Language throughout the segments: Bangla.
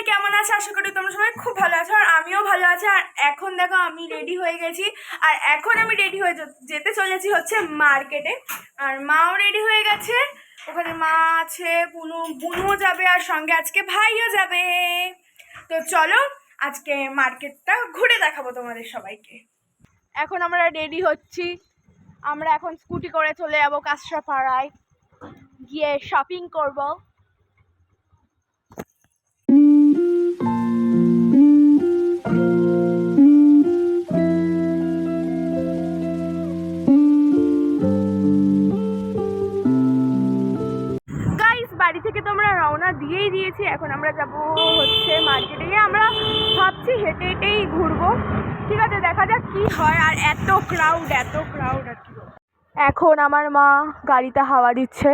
কেমন আছো? আশা করি তোমরা সবাই খুব ভালো আছো আর আমিও ভালো আছি। আর এখন দেখো আমি রেডি হয়ে গেছি আর এখন আমি রেডি হয়ে যেতে চলেছি হচ্ছে মার্কেটে। আর মাও রেডি হয়ে গেছে, ওখানে মা আছে, বুনুও যাবে আর সঙ্গে আজকে ভাইও যাবে। তো চলো আজকে মার্কেটটা ঘুরে দেখাবো তোমাদের সবাইকে। এখন আমরা রেডি হচ্ছি, আমরা এখন স্কুটি করে চলে যাবো কাঁচরাপাড়ায়, গিয়ে শপিং করবো। বাড়ি থেকে তো আমরা রওনা দিয়েই দিয়েছি, এখন আমরা যাব হচ্ছে মার্কেটে গিয়ে আমরা ভাবছি হেঁটে হেঁটেই ঘুরবো। ঠিক আছে, দেখা যাক কি হয়। আর এত ক্রাউড আর কি। এখন আমার মা গাড়িতে হাওয়া দিচ্ছে।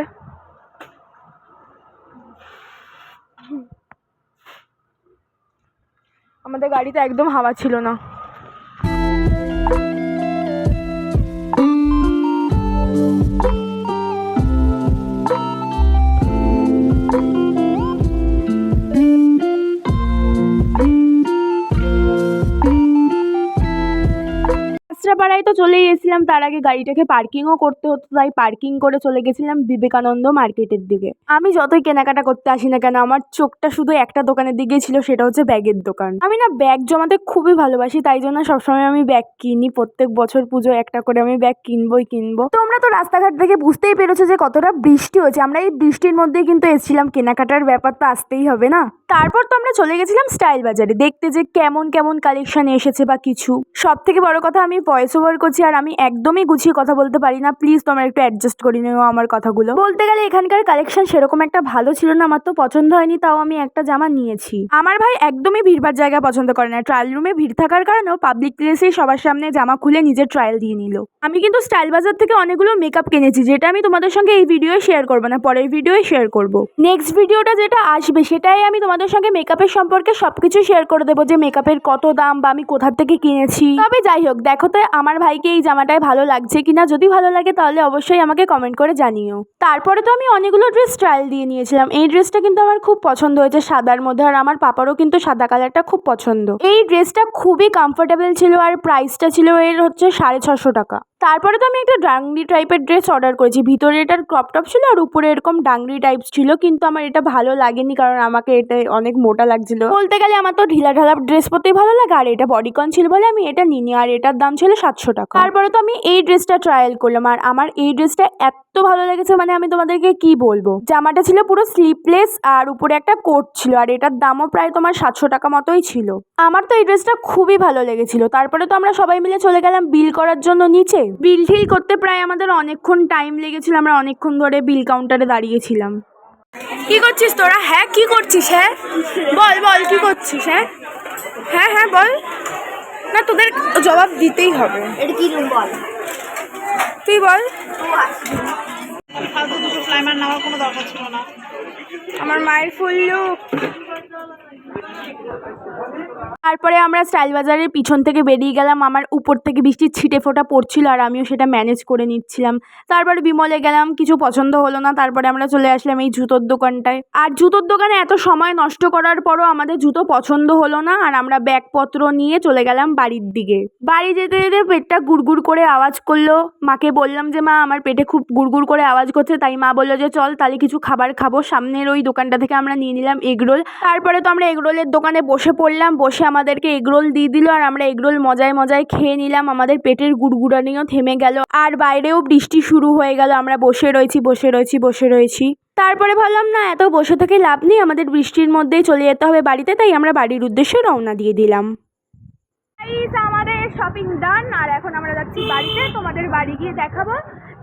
আমাদের গাড়িতে একদম হাওয়া ছিল না। কাঁচরাপাড়ায় তো চলে গেছিলাম, তার আগে গাড়িটাকে পার্কিংও করতে হতো, তাই পার্কিং করে চলে গেছিলাম বিবেকানন্দ মার্কেটের দিকে। আমি যতই কেনাকাটা করতে আসি না কেন, আমার চোখটা শুধু একটা দোকানের দিকেই ছিল, সেটা হচ্ছে ব্যাগের দোকান। আমি না ব্যাগ জমাতে খুবই ভালোবাসি, তাই জন্য সবসময় আমি ব্যাগ কিনি। প্রত্যেক বছর পুজো একটা করে আমি ব্যাগ কিনবো। তোমরা তো রাস্তাঘাট থেকে বুঝতেই পেরেছো যে কতটা বৃষ্টি হয়েছে। আমরা এই বৃষ্টির মধ্যেই কিন্তু এসেছিলাম, কেনাকাটার ব্যাপার তো আসতেই হবে না। তারপর তো আমরা চলে গেছিলাম স্টাইল বাজারে দেখতে যে কেমন কেমন কালেকশন এসেছে বা কিছু। সব থেকে বড় কথা, আমি ভয়েস ওভার করছি আর আমি একদমই গুছিয়ে কথা বলতে পারি না, প্লিজ তোমরা একটু অ্যাডজাস্ট করে নিও আমার কথাগুলো। বলতে গেলে এখানকার কালেকশন সেরকম একটা ভালো ছিল না, আমার তো পছন্দ হয়নি, তাও আমি একটা জামা নিয়েছি। আমার ভাই একদমই ভিড়ভাড় জায়গা পছন্দ করে না, ট্রায়াল রুমে ভিড় থাকার কারণেও পাবলিক প্লেসেই সবার সামনে জামা খুলে নিজের ট্রায়াল দিয়ে নিল। আমি কিন্তু স্টাইল বাজার থেকে অনেকগুলো মেকআপ কিনেছি, যেটা আমি তোমাদের সঙ্গে এই ভিডিও শেয়ার করবো না, পরের ভিডিও শেয়ার করবো। নেক্সট ভিডিওটা যেটা আসবে সেটাই আমি তোমাদের সঙ্গে মেকআপের সম্পর্কে সবকিছু শেয়ার করে দেবো, যে মেকআপের কত দাম বা আমি কোথা থেকে কিনেছি। তবে যাই হোক, দেখো তো আমার ভাইকে এই জামাটায় ভালো লাগছে কিনা। যদি ভালো লাগে তাহলে অবশ্যই আমাকে কমেন্ট করে জানিও। তারপরে তো আমি অনেকগুলো ড্রেস ট্রায়াল দিয়ে নিয়েছিলাম। এই ড্রেসটা কিন্তু আমার খুব পছন্দ হয়েছে সাদার মধ্যে, আর আমার পাপারও কিন্তু সাদা কালারটা খুব পছন্দ। এই ড্রেসটা খুবই কমফোর্টেবল ছিল আর প্রাইসটা ছিল এর হচ্ছে 650 টাকা। তারপরে তো আমি একটা ডাংরি টাইপের ড্রেস অর্ডার করেছি, ভিতরে এটার ক্রপ টপ ছিল আর উপরে এরকম ডাংরি টাইপ ছিল, কিন্তু আমার এটা ভালো লাগেনি কারণ আমাকে এটা অনেক মোটা লাগছিল। বলতে গেলে আমার তো ঢিলা ঢালা ড্রেস পরতেই ভালো লাগে, আর এটা বডিকন ছিল বলে আমি এটা নিনি, আর এটার দাম ছিল 700 টাকা। তারপরে তো আমি এই ড্রেসটা ট্রায়াল করলাম, আর আমার এই ড্রেসটা এত ভালো লেগেছে, মানে আমি তোমাদেরকে কি বলবো। জামাটা ছিল পুরো স্লিপলেস আর উপরে একটা কোট ছিল, আর এটার দামও প্রায় তোমার 700 টাকা মতোই ছিল। আমার তো এই ড্রেসটা খুবই ভালো লেগেছিল। তারপরে তো আমরা সবাই মিলে চলে গেলাম বিল করার জন্য নিচে। বিল ঠিল করতে প্রায় আমাদের অনেকক্ষণ টাইম লেগেছিল, আমরা অনেকক্ষণ ধরে বিল কাউন্টারে দাঁড়িয়েছিলাম। কি করছিস তোরা? হ্যাঁ কি করছিস? হ্যাঁ বল বল কি করছিস? হ্যাঁ হ্যাঁ বল না, তোদের জবাব দিতেই হবে। এটা কি রুম বল, তুই বল। ফালতু দুটো ফ্লাইমার নেওয়ার কোনো দরকার ছিল না। আমার মায়ের ফুল লুক। তারপরে আমরা স্টাইল বাজারের পিছন থেকে বেরিয়ে গেলাম। আমার উপর থেকে বৃষ্টির ছিটে ফোঁটা পড়ছিল আর আমিও সেটা ম্যানেজ করে নিচ্ছিলাম। তারপরে বিমলে গেলাম, কিছু পছন্দ হলো না, তারপরে আমরা চলে আসলাম এই জুতোর দোকানটায়। আর জুতোর দোকানে এত সময় নষ্ট করার পরও আমাদের জুতো পছন্দ হলো না, আর আমরা ব্যাগপত্র নিয়ে চলে গেলাম বাড়ির দিকে। বাড়ি যেতে যেতে পেটটা গুড়গুড় করে আওয়াজ করলো। মাকে বললাম যে মা আমার পেটে খুব গুড়গুড় করে আওয়াজ করছে, তাই মা বললো যে চল তাহলে কিছু খাবার খাবো। সামনের ওই দোকানটা থেকে আমরা নিয়ে নিলাম এগরোল। তারপরে তো আমরা এগরোলের দোকানে বসে পড়লাম, বসে আমাদেরকে এগরোল দিয়ে দিল আর আমরা এগরোল মজায় মজায় খেয়ে নিলাম। আমাদের পেটের গুড়গুড়ানিও থেমে গেল আর বাইরেও বৃষ্টি শুরু হয়ে গেল। আমরা বসে রয়েছি। তারপরে ভাবলাম না, এত বসে থেকে লাভ নেই, আমাদের বৃষ্টির মধ্যেই চলে যেতে হবে বাড়িতে, তাই আমরা বাড়ির উদ্দেশ্যে রওনা দিয়ে দিলাম। আমাদের শপিং ডান, আর এখন আমরা যাচ্ছি বাড়িতে। তোমাদের বাড়ি গিয়ে দেখাবো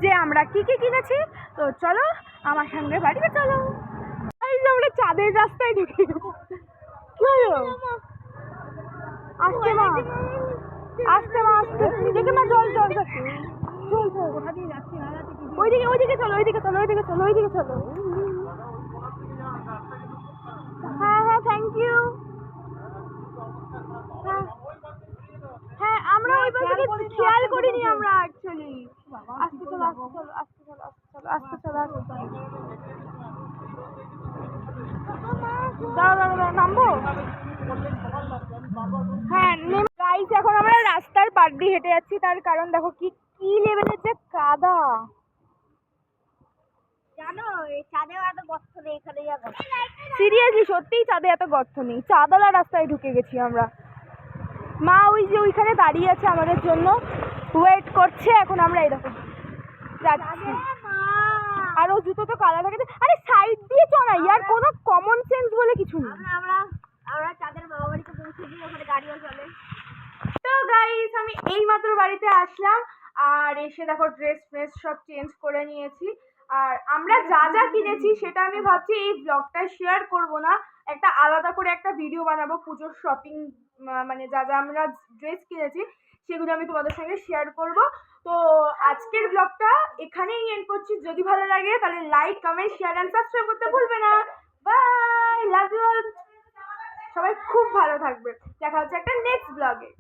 যে আমরা কি কি কিনেছি। তো চলো আমার সঙ্গে বাড়িতে চলো। আমরা চাঁদের রাস্তায় ঢুকে আসতে মা দেখে মা, জল কোথা দিয়ে যাচ্ছি? ওইদিকে চলো। হ্যাঁ থ্যাংক ইউ। হ্যাঁ আমরা ওই পাশে খেয়াল করিনি আমরা অ্যাকচুয়ালি। আস্তে চলো। দাঁড়াও নামবো। হ্যাঁ গাইস, এখন আমরা রাস্তার পাড় দিয়ে হেঁটে যাচ্ছি, তার কারণ দেখো কি কি লেভেলের যে কাদা। জানো এই চাঁদেও এত গর্ত নেই, এখানে যাবো। সিরিয়াসলি সত্যিই চাঁদে এত গর্ত নেই, চাঁদালা রাস্তায় ঢুকে গেছি আমরা। মা ওই যে ওইখানে দাঁড়িয়ে আছে আমাদের জন্য, ওয়েট করছে। এখন আমরা এই দেখো যাচ্ছি। আর ও জুতো তো কালা থাকে। আরে সাইড দিয়ে চল, ইয়ার কোনো কমন সেন্স বলে কিছু নেই। আমরা আমরা চাঁদের মামা বাড়িতে পৌঁছে দিই, ওখানে গাড়িও চলে। তো গাইস, আমি এইমাত্র বাড়িতে আসলাম, আর এসে দেখো ড্রেস ফ্রেস সব চেঞ্জ করে নিয়েছি। আর আমরা যা যা কিনেছি সেটা আমি ভাবছি এই ব্লগটায় শেয়ার করব না, একটা আলাদা করে একটা ভিডিও বানাবো পুজোর শপিং, মানে যা যা আমরা ড্রেস কিনেছি সেগুলো আমি তোমাদের সঙ্গে শেয়ার করব। তো আজকের ব্লগটা এখানেই এন্ড করছি। যদি ভালো লাগে তাহলে like, comment, share and subscribe করতে ভুলবে না। Bye, love you all. সবাই খুব ভালো থাকবে। দেখা হচ্ছে একটা নেক্সট ব্লগে।